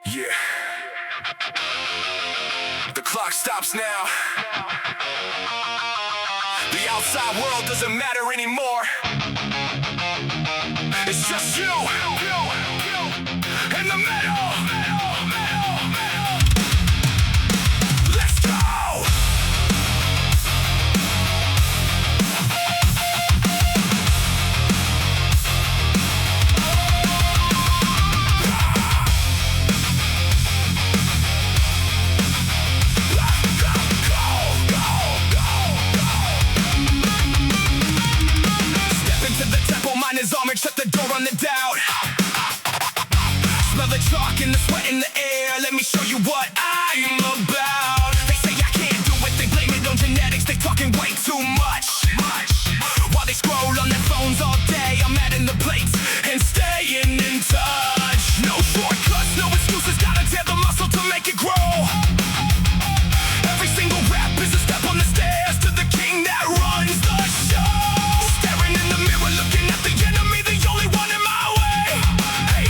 Yeah. The clock stops now. The outside world doesn't matter anymore. It's just you in the middle. Let's go. His armor, shut the door on the doubt. Smell the chalk and the sweat in the air. Let me show you what I'm about. They say I can't do it, they blame it on genetics. They talking way too much. While they scroll on their phones all day, I'm adding the plates and staying in touch. No shortcuts, no excuses, gotta tear the muscle to make it grow. Every single rap is a step on the stairs to the king that runs the show. Staring in the mirror, looking at the enemy, the only one in my way. Hey,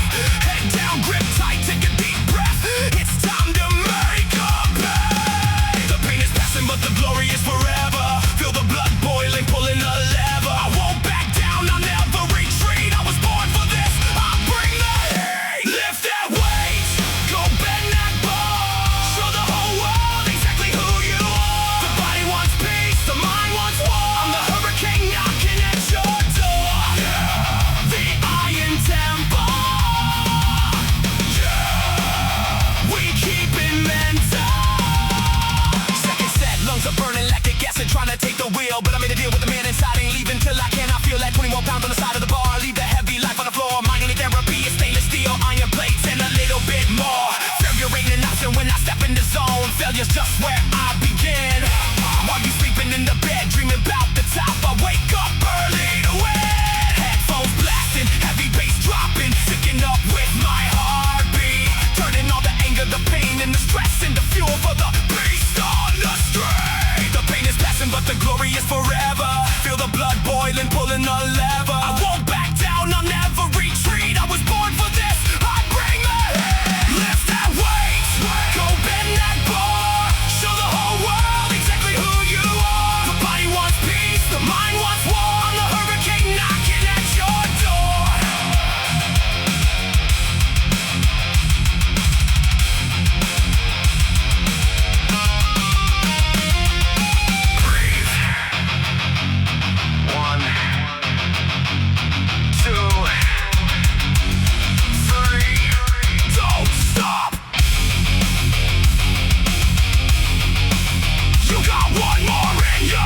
head down, grip tight, take a deep breath. It's time to make a pay. The pain is passing, but the glory is forever. Feel the blood boiling, pulling the lever. I won't back down, I'll never retreat. I was born for this, I bring the heat. Lift that weight, go bend that bar. Show the whole world exactly who you are. The body wants peace, the mind wants war. I'm the hurricane knocking at your door. Yeah. The Iron Temple. Yeah. We keep it mental. Second set, lungs are burning lactic acid, trying to take the wheel. But I made a deal with the man inside, ain't leaving till I cannot feel that 20 more pounds on the side of the bar. Leave the heavy life on the floor. Mind only therapy is stainless steel, iron plates, and a little bit more. Failure ain't an option when I step in the zone. Failure's just where I begin. While you sleeping in the bed, dreaming about the top, I wake up early to win. Headphones blasting, heavy bass dropping, syncing up with my heartbeat. Turning all the anger, the pain, and the stress into fuel for the beast on the street. The pain is passing, but the glory is forever. Feel the blood boiling, pulling the lever. I won't back down, I'll never retreat. I was born for this, I bring the heat. Lift that weight, go bend that bar. Show the whole world exactly who you are. The body wants peace, the mind wants war. I'm the hurricane knocking at your door. Breathe. 1, 2, 3. Don't stop. You got one more in ya.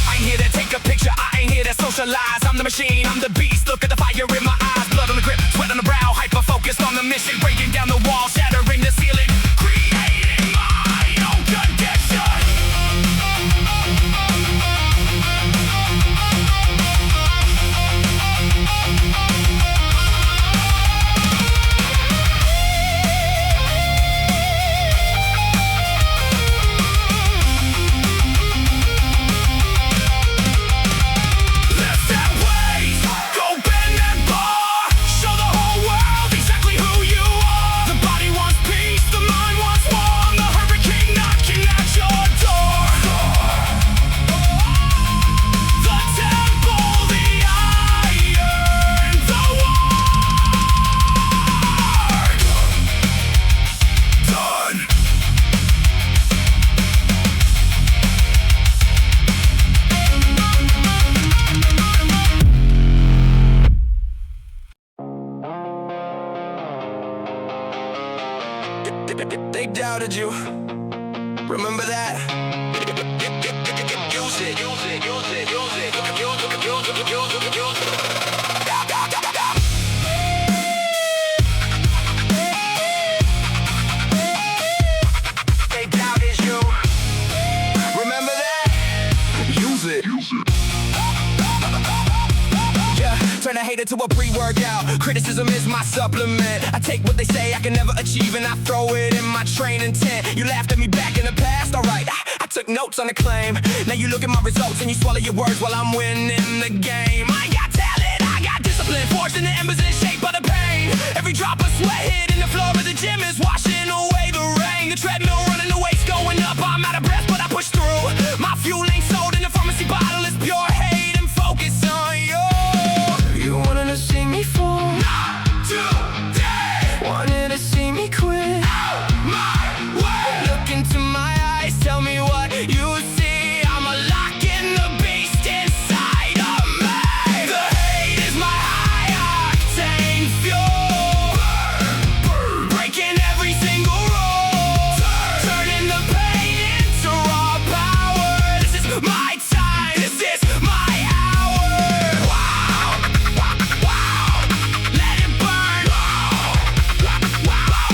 I ain't here to take a picture, I ain't here to socialize. I'm the machine, I'm the beast, look at the fire in my eyes. Blood on the grip, sweat on the brow, hyper focused on the mission. Breaking down the wall, shattering the ceiling. Creating my own condition. Lift that weight, go bend that bar. Show the whole world exactly who you are. The body wants peace, the mind wants war. I'm the hurricane knocking at your door. The temple, the iron, the ward. Done. They doubted you. Remember that? Use it, use it, use it, use it. They doubted you. Remember that? Use it. Yeah, turn a hater to a pre-word. workout. Criticism is my supplement. I take what they say I can never achieve and I throw it in my training tent. You laughed at me back in the past, alright, I took notes on the claim. Now you look at my results and you swallow your words while I'm winning the game. I got talent, I got discipline, forged in the embers in the shape of the pain. Every drop of sweat hitting the floor of the gym is washing away the rain. The treadmill running, the weight's going up, I'm out of breath but I push through. My fuel ain't sold in the pharmacy bottle, it's pure hate and focus on you. You wanted to see me fall? Not today. Wanted to see me quit? Out my way. Look into my eyes, tell me what you see. I'm a lock in the beast inside of me. The hate is my high octane fuel. Breaking every single rule. Turning the pain into raw power. This is my time, this is my hour. Wow, wow, let it burn.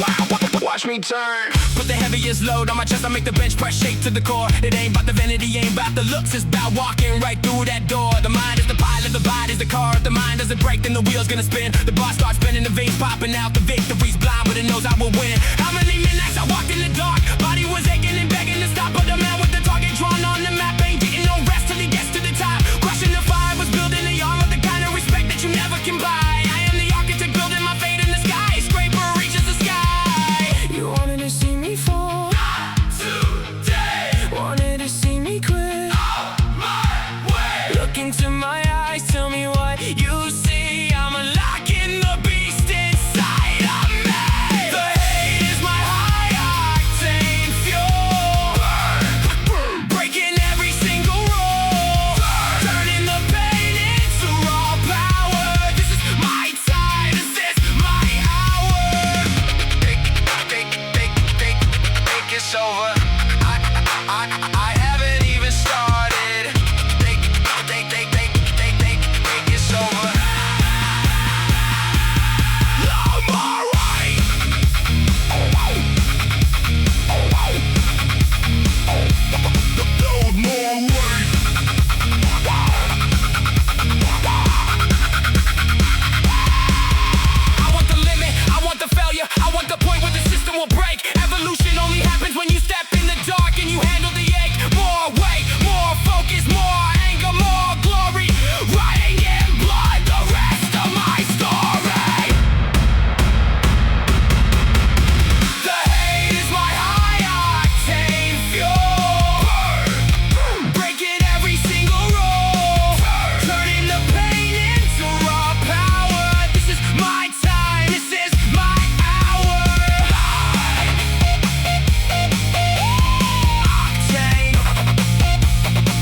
Wow, watch me turn. Put the heaviest load on my chest, I make the bench press shake to the core. It ain't about the vanity, ain't about the looks, it's about walking right through that door. The mind is the pilot, the body's the car. If the mind doesn't break, then the wheel's gonna spin. The bar starts spinning, the veins popping out. The victory's blind, but it knows I will win. How many midnights I walked in the dark? Body was aching and begging to stop, but the man with the target drawn on the map ain't getting no rest till he gets to the top. Crushing the fire was building the armor, the kind of respect that you never can buy. I am the architect building my fate in the sky. Scraper reaches the sky. You wanted to see me fall? Not today. Wanted to see me quit? Out my way. Look into my eyes, tell me what you see. I'm a lock in the beast inside of me. The hate is my high octane fuel. Breaking every single rule. Turning the pain into raw power. This is my time, this is my hour. Think it's over. I haven't even started. Think it's over. I'm alright. Build more weight. I want the limit, I want the failure, I want the point where the system will break. Evolution only happens when you step in the dark and you handle the ache. More weight, more focus, more anger, more glory. Writing in blood the rest of my story. The hate is my high octane fuel. Breaking every single rule. Turning the pain into raw power. This is my time, this is my hour. Octane,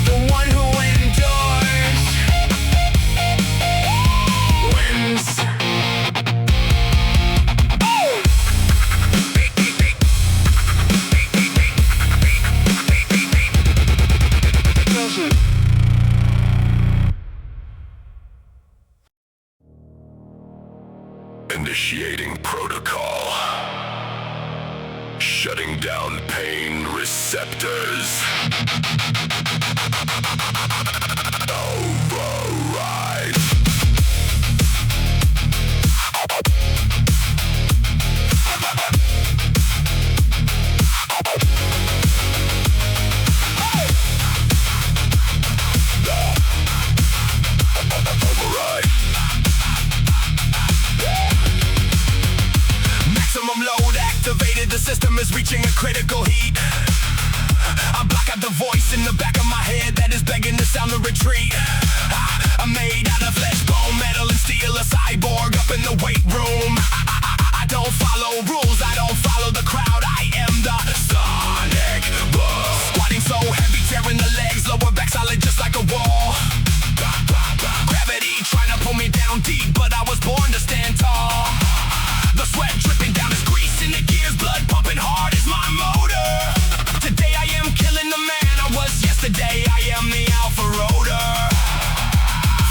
the one who endures wins. Initiating protocol. Shutting down pain receptors. Override. Override. Maximum load activated, the system is reaching a critical heat. I block out the voice in the back of my head that is begging to sound the retreat. I'm made out of flesh, bone, metal and steel, a cyborg up in the weight room. I don't follow rules, I don't follow the crowd, I am the sonic boom. Squatting so heavy, tearing the legs, lower back solid just like a wall. Gravity trying to pull me down deep, but I was born to stand tall. The sweat dripping down is grease in the gears, blood pumping hard is my motor. Today I am killing the man I was yesterday, I am the alpha rotor.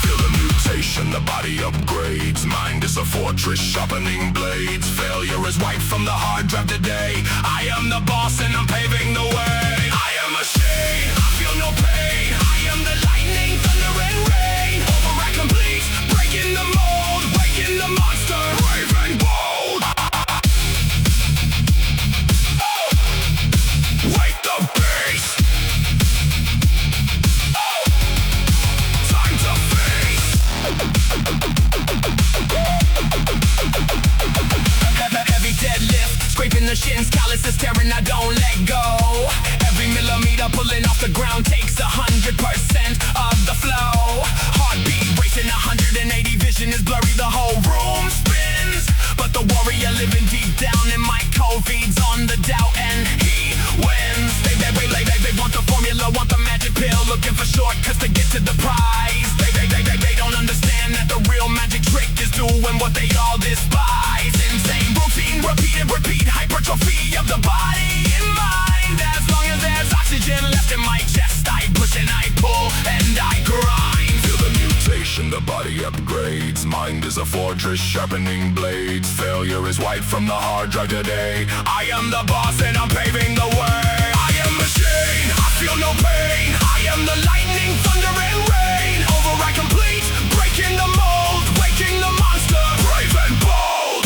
Feel the mutation, the body upgrades. Mind is a fortress, sharpening blades. Failure is wiped from the hard drive today. I am the boss and I'm paving the way. I am a machine, I feel no pain. I am the lightning, thunder and rain. Override complete, breaking the mold, breaking the the shins, calluses tearing, I don't let go. Every millimeter pulling off the ground takes 100% of the flow. Heartbeat racing 180, vision is blurry, the whole room spins. But the warrior living deep down in my cold feeds on the doubt, and he wins. They want the formula, want the magic pill, looking for shortcuts to get to the prize. They don't understand that the real magic trick is doing what they all despise. Insane routine, repeat, hypertrophy of the body and mind. As long as there's oxygen left in my chest, I push and I pull and I grind. Feel the mutation, the body upgrades. Mind is a fortress, sharpening blades. Failure is wiped from the hard drive today. I am the boss and I'm paving the way. I am machine, I feel no pain. I am the lightning, thunder and rain. Override complete, breaking the mold, waking the monster. Brave and bold.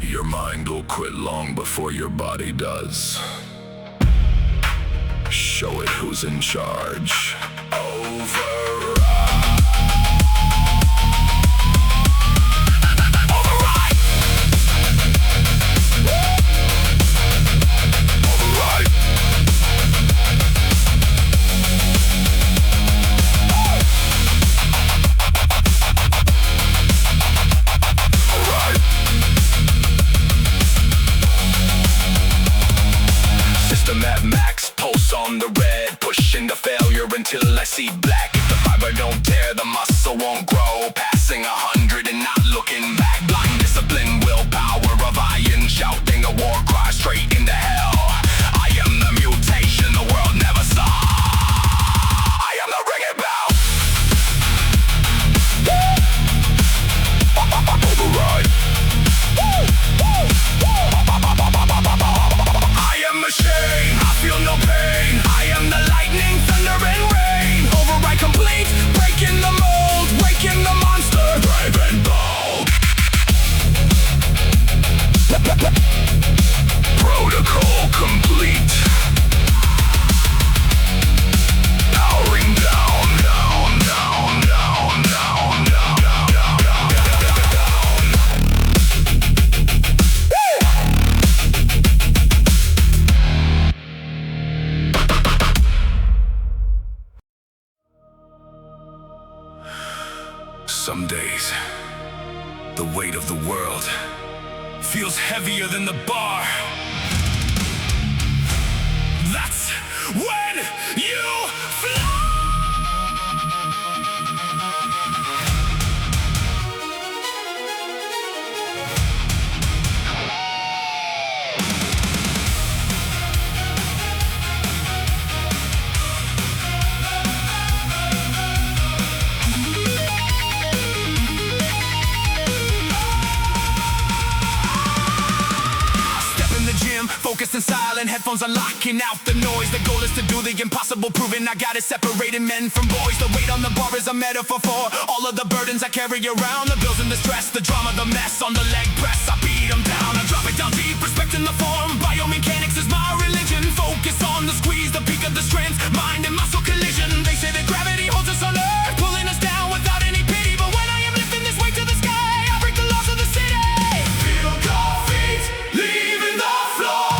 Your mind will quit long before your body does. Show it who's in charge. Override. Override. Override. Override. System at max, pulse on the red, pushing the failure until I see black. If the fiber don't tear, the muscle won't grow. Passing 100 and not looking back. Blind discipline, willpower of iron, shouting a war cry straight into hell. I am the mutation the world never saw. I am the ringing bell. Override. I am machine, I feel no pain. I am the lightning, thunder and rain. Override complete, breaking the mold, waking the monster. Brave and bold. Protocol complete. Powering down, down, down, down, down, down, down, down, down, down. Some days, the weight of the world feels heavier than the bar. That's when you fly. Focused and silent, headphones are locking out the noise. The goal is to do the impossible, proving I got it, separating men from boys. The weight on the bar is a metaphor for all of the burdens I carry around. The bills and the stress, the drama, the mess. On the leg press, I beat them down. I drop it down deep, respecting the form. Biomechanics is my religion. Focus on the squeeze, the peak of the strength. Mind and muscle collision. They say that gravity holds us on earth, pulling us down without any pity. But when I am lifting this weight to the sky, I break the laws of the city. Feel your feet leaving the floor.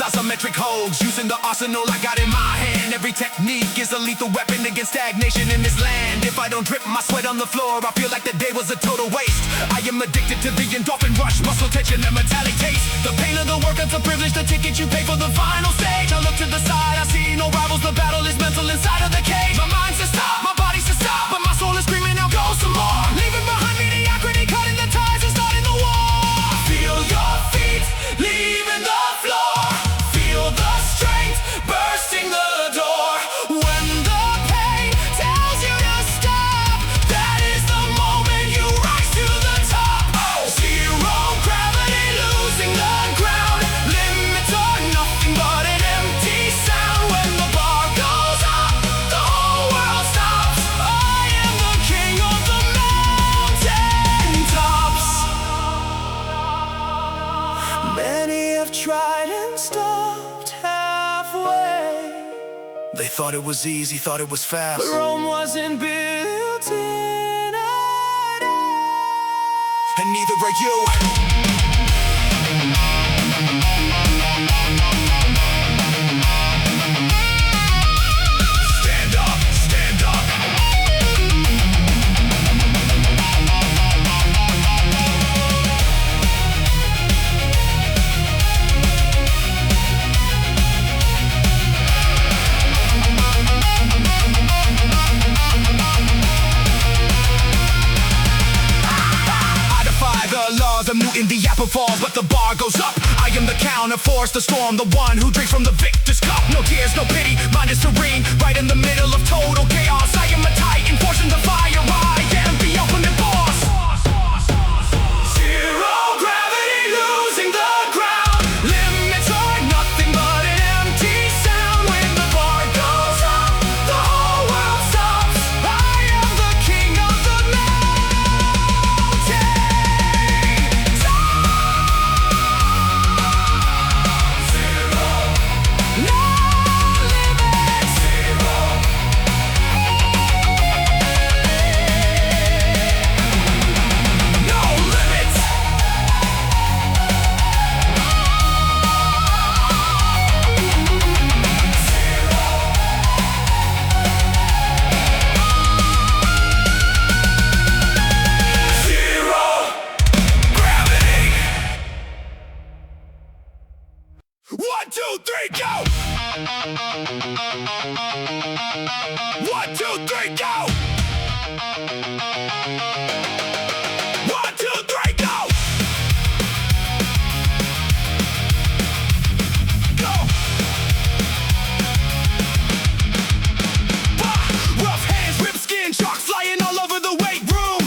Isometric holds, using the arsenal I got in my hand. Every technique is a lethal weapon against stagnation in this land. If I don't drip my sweat on the floor, I feel like the day was a total waste. I am addicted to the endorphin rush, muscle tension and metallic taste. The pain of the work, it's a privilege, the ticket you pay for the final stage. I look to the side, I see no rivals, the battle is mental inside of the cage. My mind says stop, my body says stop, but my soul is screaming out go some more. Leaving behind mediocrity, cutting the ties and starting the war. Feel your feet leaving the floor. Feel the strength bursting the door. When the pain tells you to stop, that thought it was easy, thought it was fast. But Rome wasn't built in a day. And neither are you. Stand up, stand up. I'm Newton, the apple falls, but the bar goes up. I am the counter force, the storm, the one who drinks from the victor's cup. No tears, no pity, mind is serene, right in the middle of total chaos. I am a titan, forcing the fire. I am the ultimate boss. Zero gravity, losing the ground. Limits are nothing but an empty sound. When the bar goes up, the whole world stops. I am the king of the mountain. One, two, three, go! 1, 2, 3, go! 1, 2, 3, go! Go! Rough hands, ripped skin, sharks flying all over the weight room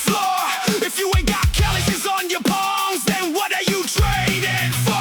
floor. If you ain't got calluses on your palms, then what are you trading for?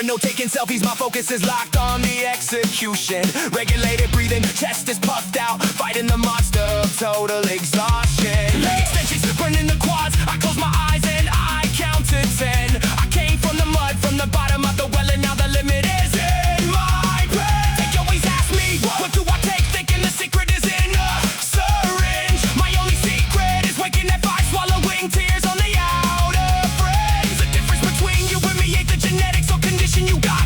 No taking selfies, my focus is locked on the execution. Regulated breathing, chest is puffed out, fighting the monster of total exhaustion. Leg extensions, burning the quads, I close my eyes and I count to 10. I came from the mud, from the bottom of the well, and now the limit is in my brain. They always ask me, what do I take, thinking the secret is in a syringe. My only secret is waking at 5, swallowing tears on the outer fringe. The difference between you and me ain't the genetics or condition you got.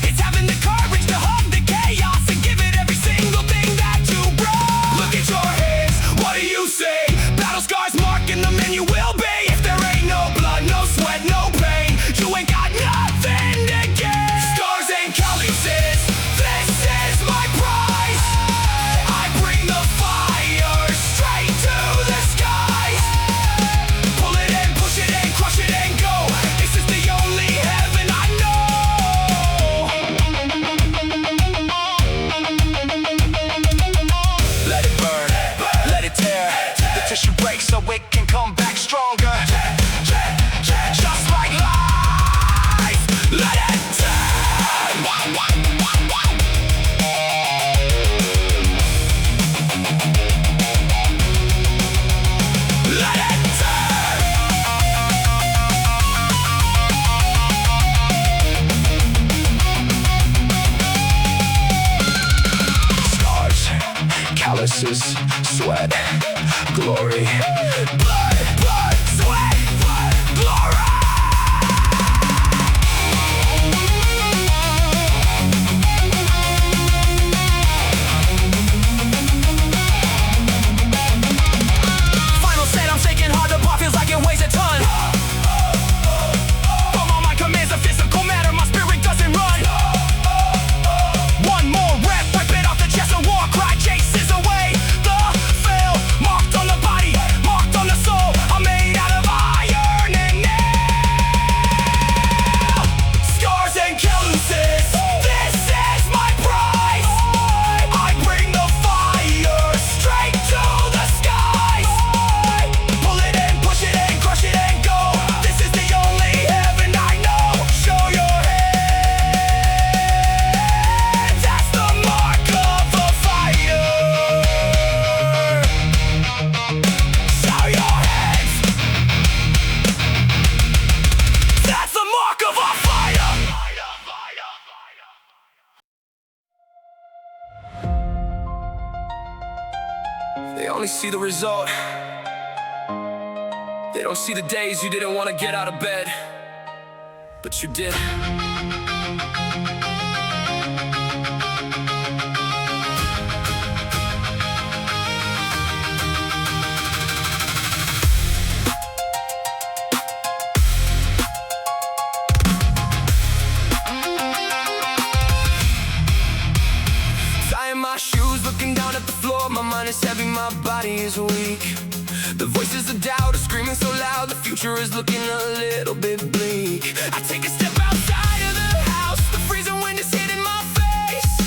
It's having the courage to hug the chaos and give it every single thing that you brought. Look at your hands, what do you say? Battle scars marking the man you will be. If there ain't no blood, no sweat, no pain, you ain't got nothing to give. Scars and calluses, this is my prize. I bring the fire straight to the skies. Pull it in, push it in, crush it and go. This is the only heaven I know. Let it burn, let it tear. The tissue breaks so it can come back stronger. Just like life, let it turn. Let it turn. Scars, calluses, sweat, glory. Blood, blood, sweat, blood, glory. see the result. They don't see the days you didn't want to get out of bed, but you did. My shoes, looking down at the floor. My mind is heavy, my body is weak. The voices of doubt are screaming so loud. The future is looking a little bit bleak. I take a step outside of the house. The freezing wind is hitting my face.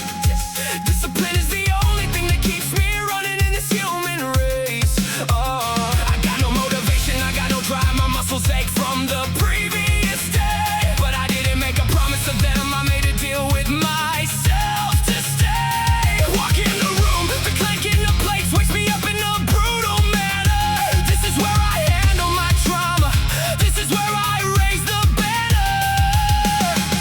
Discipline is the only thing that keeps me running in this human race. Oh, I got no motivation, I got no drive. My muscles ache from the previous day. But I didn't make a promise to them. I made a deal with myself to stay. Walk in the room, the clanking of plates wakes me up in a brutal manner. This is where I handle my trauma. This is where I raise the banner.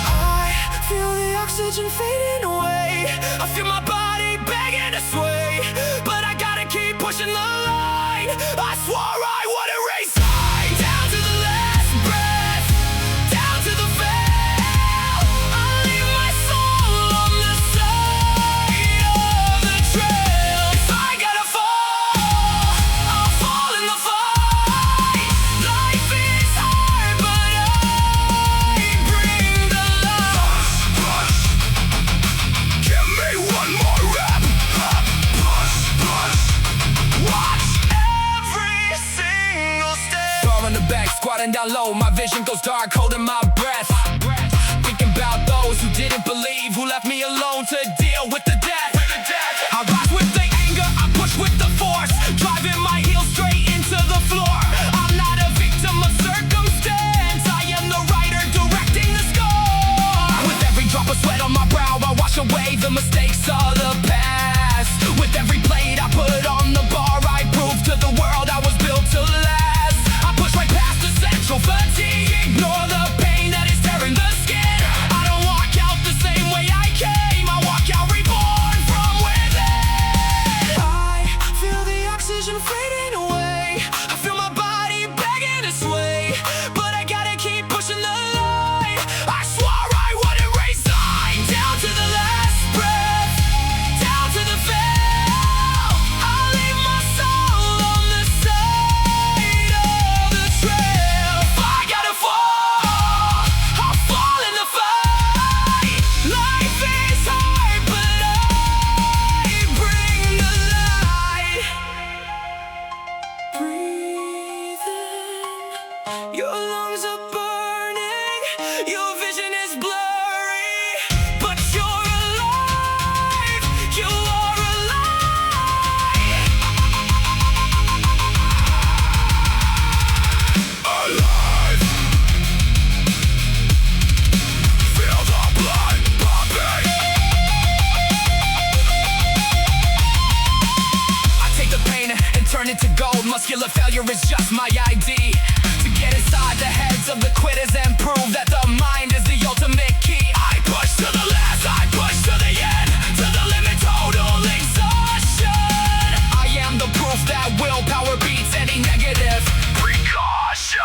I feel the oxygen fading away. I feel my body begging to sway, but I gotta keep pushing the line. I swore I wouldn't race time. Down to the last breath, down to the veil. I leave my soul on the side of the trail. If I gotta fall, I'll fall in the fight. Life is hard, but I bring the light. Push, give me one more rep. Push, watch. Every single step. Thumb in the back, squatting down low. My vision goes dark, holding my breath. Thinking about those who didn't believe, who left me alone to deal with the death. I rise with the anger, I push with the force, driving my heels straight into the floor. I'm not a victim of circumstance, I am the writer directing the score. With every drop of sweat on my brow, I wash away the mistakes of the past. With every blade I put on the bar, I prove to the world I was built to last. I push right past the central fatigue, ignore the pain that is tearing the skin. I don't walk out the same way I came, I walk out reborn from within. I feel the oxygen fading away. I feel my body begging to sway, but I gotta keep pushing the line. I swore I wouldn't race time. Down to the last breath, down to the veil. I'll leave my soul on the side of the trail. If I gotta fall, I'll fall in the fight. Life is hard, but I bring the light. Breathe in, your lungs are burning, your vision is blurry, but you're alive, you are alive. Alive. Feel the blood pumping. I take the pain and turn it to gold. Muscular failure is just my ID. To get inside the heads of the quitters and prove that the mind is the ultimate key. I push to the last, I push to the end, to the limit, total exhaustion. I am the proof that willpower beats any negative Precaution.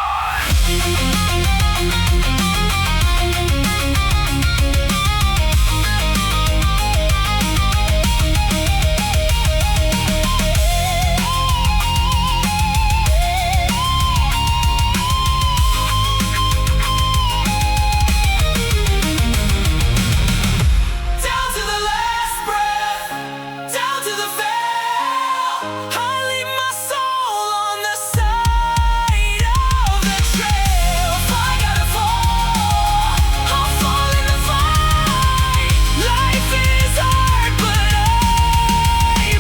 Down to the last breath, down to the veil. I leave my soul on the side of the trail. If I gotta fall, I'll fall in the fight. Life is hard, but I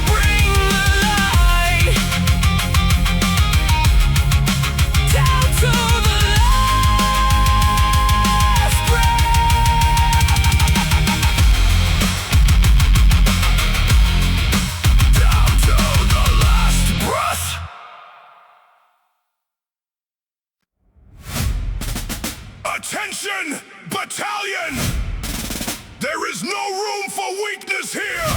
bring the light. Down to the last breath. Down to the last breath. Attention, battalion! There is no room for weakness here!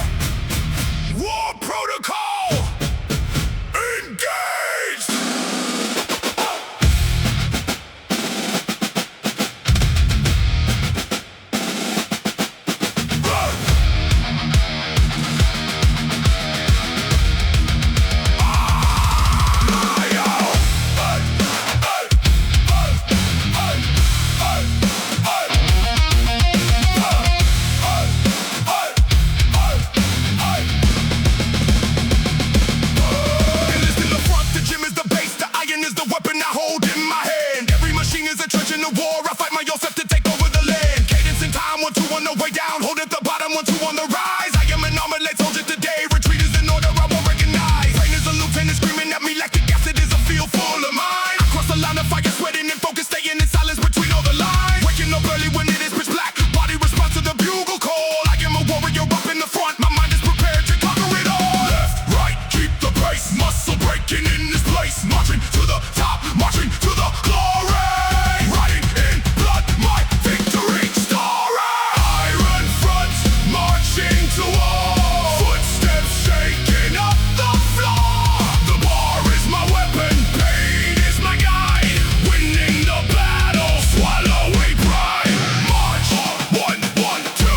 War protocol! 1-2 on the rise. I am an armored light soldier today. Retreat is in order, I won't recognize. Pain is a lieutenant screaming at me like the gas. It is a field full of mine. I cross the line of fire, sweating and focus, staying in silence between all the lines. Waking up early when it is pitch black. Body responds to the bugle call. I am a warrior up in the front. My mind is prepared to conquer it all. Left, right, keep the pace. Muscle breaking in this place. Marching to the top, marching to the glory. Riding in blood, my victory story. Iron front, marching to war. Footsteps shaking up the floor. The bar is my weapon, pain is my guide. Winning the battle, swallowing pride. March, 1, 1, 2,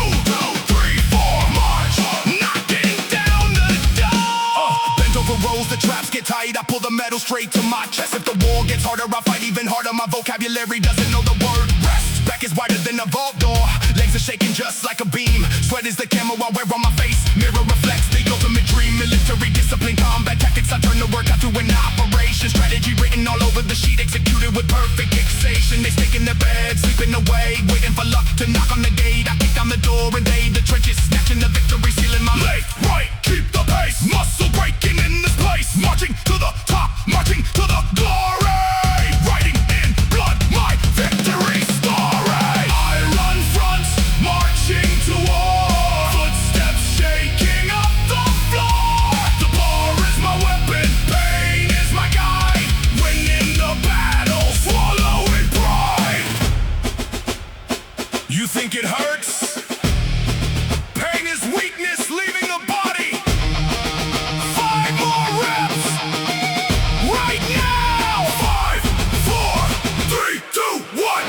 3, 4. March, knocking down the door. Bent over rolls, the traps get tight. I pull the metal straight to my chest. If the war gets harder, I fight even harder. My vocabulary doesn't know the word rest. Back is wider than a vault door. Legs are shaking just like a beam. Sweat is the camo I wear on my face. Mirror reflects the ultimate dream. Military discipline, combat tactics. I turn the work out to an operation. Strategy written all over the sheet, executed with perfect fixation. They stick in their bed, sleeping away, waiting for luck to knock on the gate. I kick down the door and they the trenches, snatching the victory, sealing my left, right, keep the pace. Muscle breaking in this place. Marching to the top, marching to the glory. Writing in blood, my victory story. Iron front, marching to war. Footsteps shaking up the floor. The bar is my weapon, pain is my guide. Winning the battle, swallowing pride. You think it hurts? Pain is weakness leaving the body. 5 more reps. Right now. 5, 4, 3, 2, 1.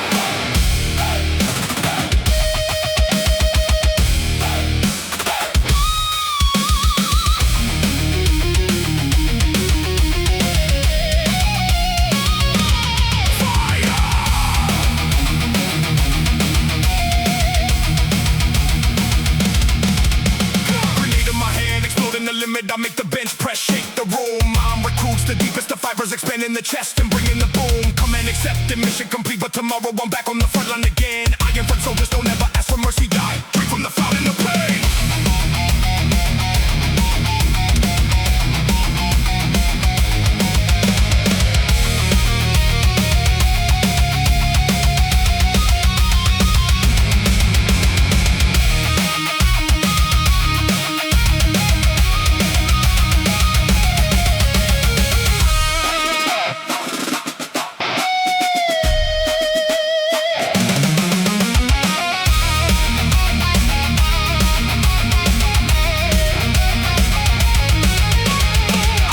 Grenade in my hand, exploding the limit. I make the bench press, shake the room. I'm recruits, the deepest of fibers, expanding the chest and bringing the boom. Come and accept it, mission complete. But tomorrow I'm back on the front line again. Iron front soldiers don't ever ask for mercy. Die, drink from the fountain of pain.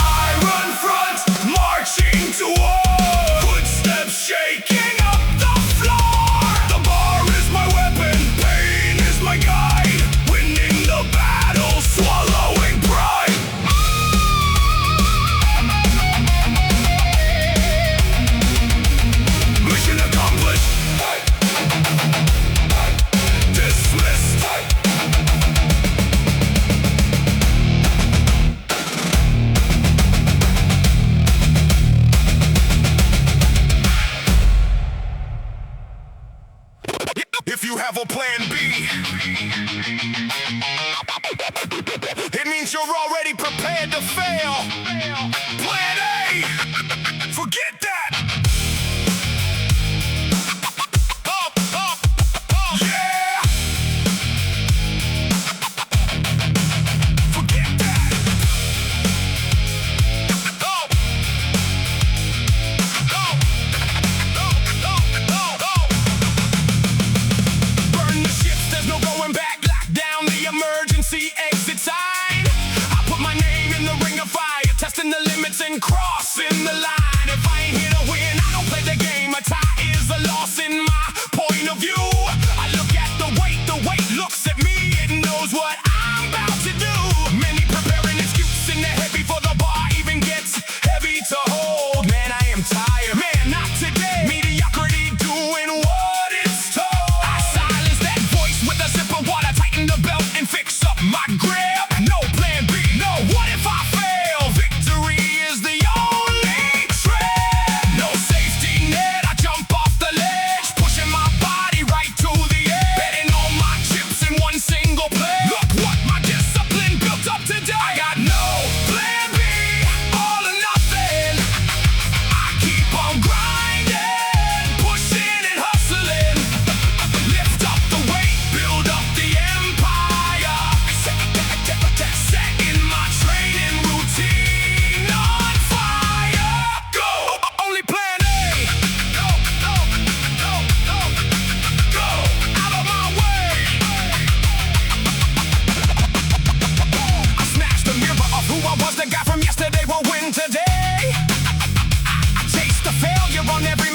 Iron front, marching to war. Footsteps shaking up the floor. The bar is my weapon, pain is my guide. Winning the battle, swallowing pride. Mission accomplished. Dismissed. If you have a plan B, it means you're already prepared to fail. Plan A, forget that. Up, up, up. Yeah. Forget that. Up. Burn the ships, there's no going back. Lock down the emergency exit sign. I put my name in the ring of fire, testing the limits and crossing the line. If I ain't here to win, I don't play the game. A tie is a loss in my point of view. I look at the weight looks at me, it knows what I'm about to do. Many prepare an excuse in their head before the bar even gets heavy to hold. Man, I am tired. Man, not today. Mediocrity doing what it's told. I silence that voice with a sip of water, tighten the belt and fix up my grip. No plan B. No, what if I fail? Victory is the only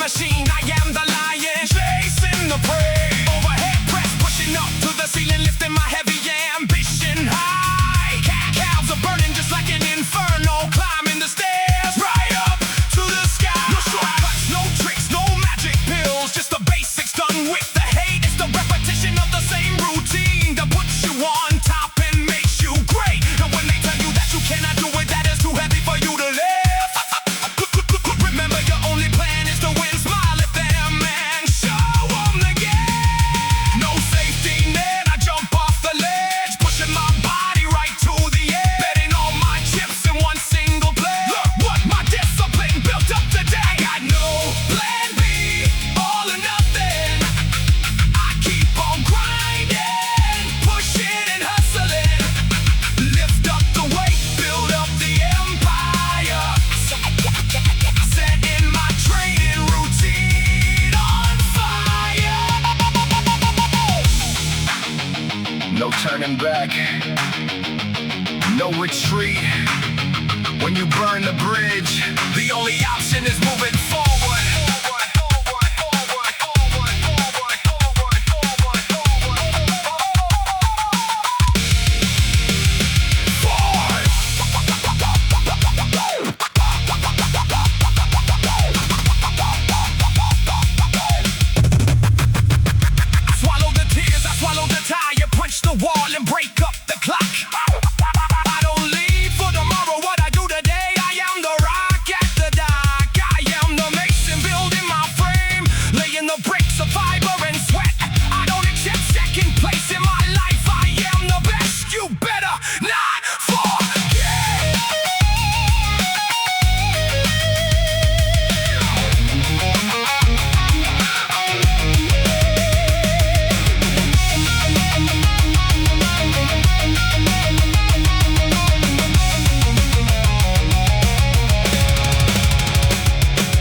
machine, I am the lion, chasing the prey. Overhead press, pushing up to the ceiling, lifting my heavy ambition high. Calves are burning just like an inferno, climbing the stairs right up to the sky. No shortcuts, no tricks, no magic pills, just the basics done with the hate. It's the repetition of the same routine that puts you on top and makes you great. And when they tell you that you cannot do it, that is too heavy for you to live, remember your only plan is to win. Smile at them and show them the game. No safety net, I jump off the ledge, pushing my body right to the edge, betting all my chips in one single play. Look what my discipline built up today. I got no plan B, all or nothing. I keep on grinding, pushing and hustling, lift up the weight, build up the empire, setting my training routine on fire. No turning back, no retreat. When you burn the bridge, The only option is moving forward. Swallow the tears, I swallow the tire, punch the wall and break up the clock. I don't leave for tomorrow, what I do today. I am the rock at the dock. I am the mason building my frame, laying the bricks of fiber and sweat. I don't accept second place in my life. I am the best, you better not forget.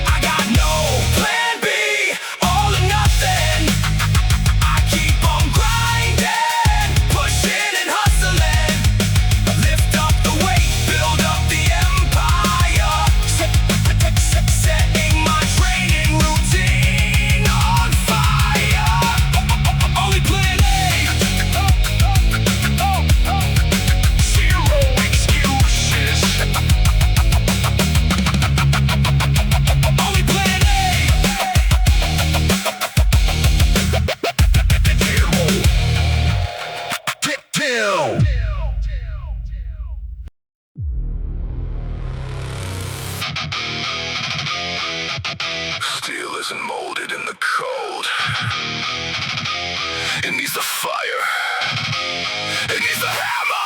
I got no plan B, all or nothing. I keep on grinding, pushing and hustling, lift up the weight, build up the empire, setting my training routine on fire. Only plan A, zero excuses. Only plan A. till. Steel isn't molded in the cold. It needs the fire. It needs the hammer.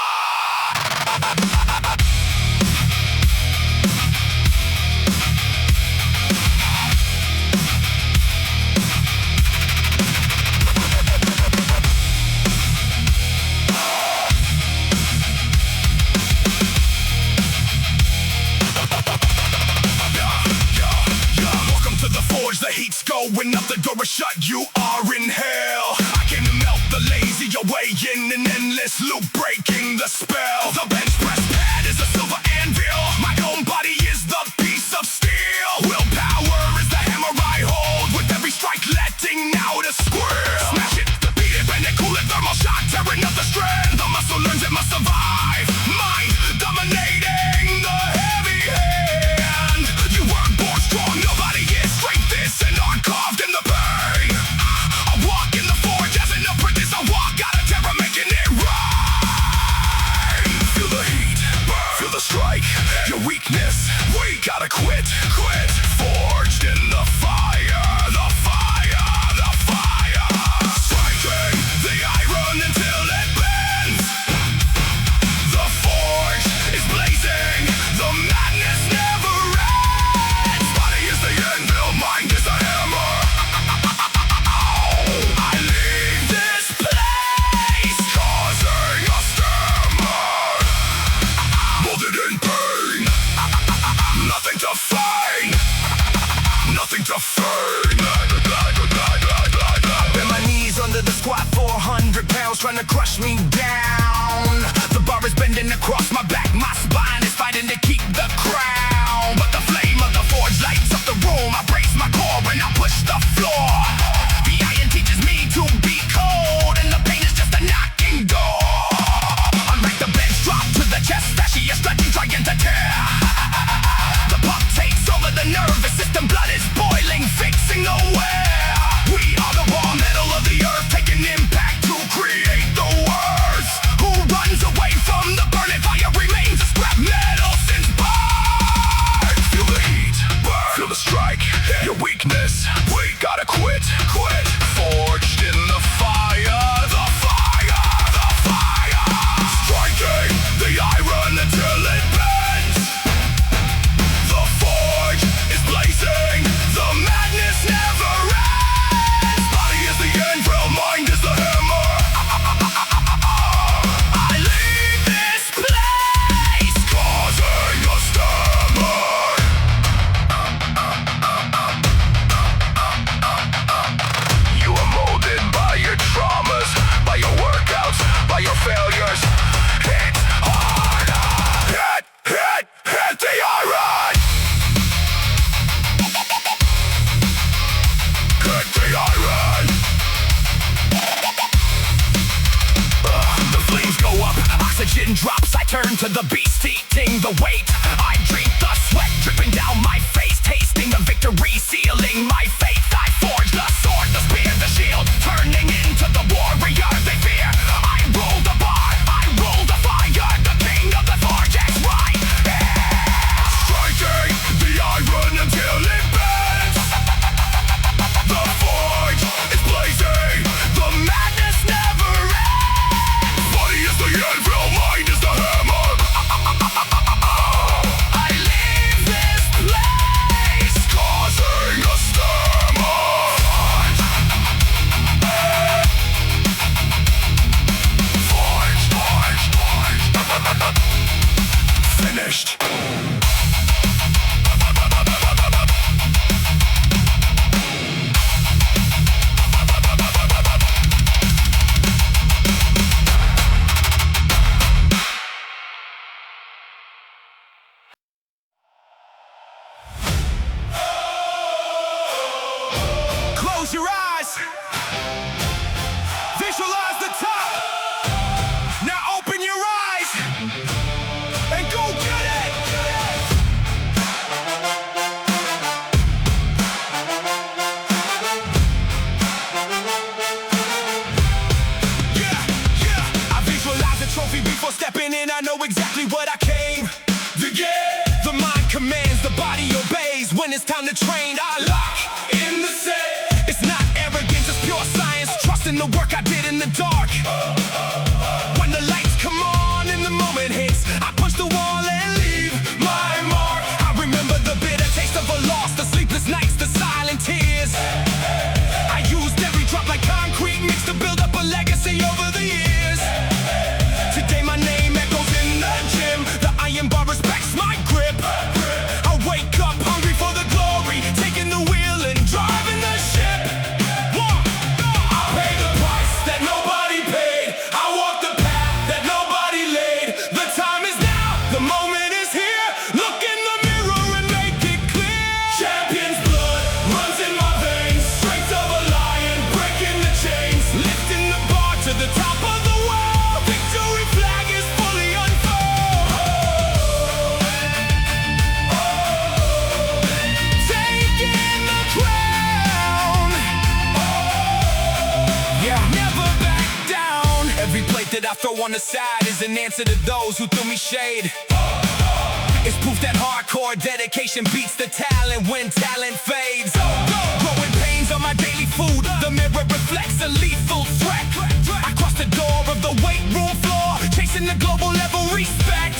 Welcome to the forge, the heat's going up, the door is shut, you are in hell. I came to melt the lazy away in an endless loop, breaking the spell. The bench press pad is a silver anvil, my own body is the piece of steel. Willpower is the hammer I hold, with every strike letting out a squirrel. Smash it, beat it, bend it, cool it, thermal shock, tearing up the strand. The muscle learns it must survive, mind dominating the heavy hand. You weren't born strong, nobody is. Strength is an art carved in the pain. I walk in the forge as an apprentice, I walk out of terror making it right. Feel the heat, burn. Feel the strike, your weakness, we gotta quit. Forged in the fire, the fire, the fire. Striking the iron until it bends. The forge is blazing, the madness never ends. Body is the anvil, mind is the hammer. I leave this place, causing a stammer. Molded in pain, nothing to feign, nothing to feign. Bend my knees under the squat, 400 pounds trying to crush me down. The bar is bending across my back, my spine is fighting to keep the crown. But the flame of the forge lights up the room, I brace my core when I the beast eating the weight. I drink the sweat dripping down my face, tasting the victory, sealing my faith. I forge the sword, the spear, the shield, turning into the warrior they fear. I roll the bar, I roll the fire, the king of the vortex right here. Striking the iron until it bends. The forge is blazing. The madness never ends. Body is the anvil, mind is the hammer. I leave this place, Causing a stammer. Finished. close your eyes. Visualize the top. Now open your eyes and go get it. Yeah. I visualize the trophy before stepping in. I know exactly what I came to get. The mind commands, the body obeys. When it's time to train, I lock in the set. It's not arrogance, it's pure science. Trust in the work I did in the dark. When the lights come on and the moment hits, I punch the wall and leave my mark. I remember the bitter taste of a loss, the sleepless nights, the silent tears. I used every drop like concrete mix to build up a legacy over the years. Today my name echoes in the gym. The iron bar respects my grip. I wake up hungry for the glory, taking the wheel and driving the ship. I pay the price that nobody paid. I walk the path that nobody laid. The time is now, the moment is here. Look in the mirror and make it clear. Champion's blood runs in my veins. Strength of a lion, breaking the chains. Lifting the bar to the top of the world. Victory flag is fully unfurled. Taking the crown. Yeah, never back down. Every plate that I throw on the side is an answer to those who threw me shade. It's proof that hardcore dedication beats the talent when talent fades. Growing pains on my daily food. The mirror reflects a lethal threat. I cross the door of the weight room floor, chasing the global level respect.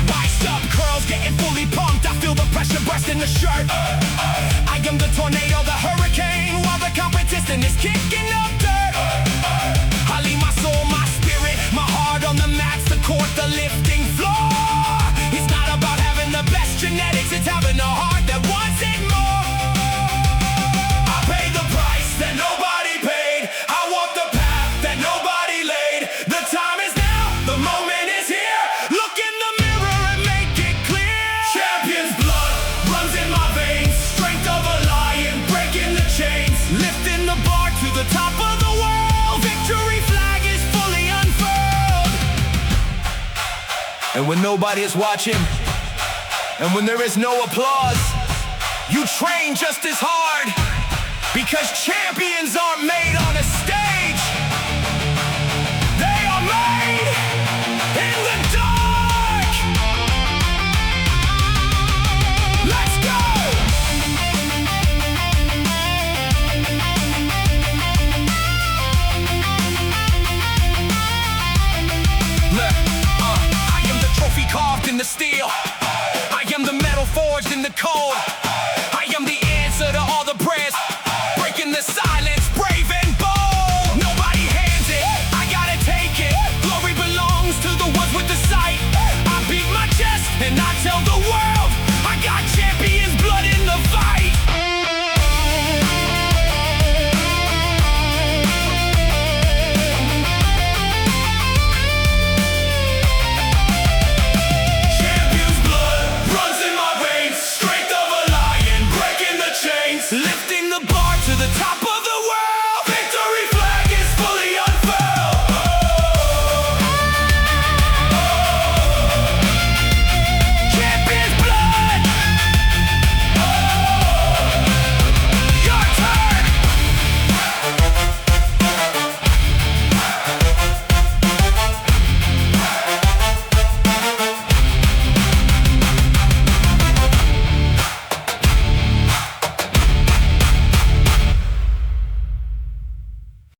Biced up curls, getting fully pumped. I feel the pressure burst in the shirt. I am the tornado, the hurricane, while the competition is kicking up dirt. I leave my soul, my spirit, my heart on the mats, the court, the lifting floor. It's not about having the best genetics, it's having a heart that wants it more. I pay the price that nobody paid. I walk the path that nobody laid. The time is now, the moment is here. Look in the mirror and make it clear. Champion's blood runs in my veins. Strength of a lion, breaking the chains. Lifting the bar to the top of the world. Victory flag is fully unfurled. And when nobody is watching, and when there is no applause, you train just as hard, because champions aren't made on a stage. They are made in the dark. Let's go. Look, I am the trophy carved in the steel. I am the metal forged in the cold.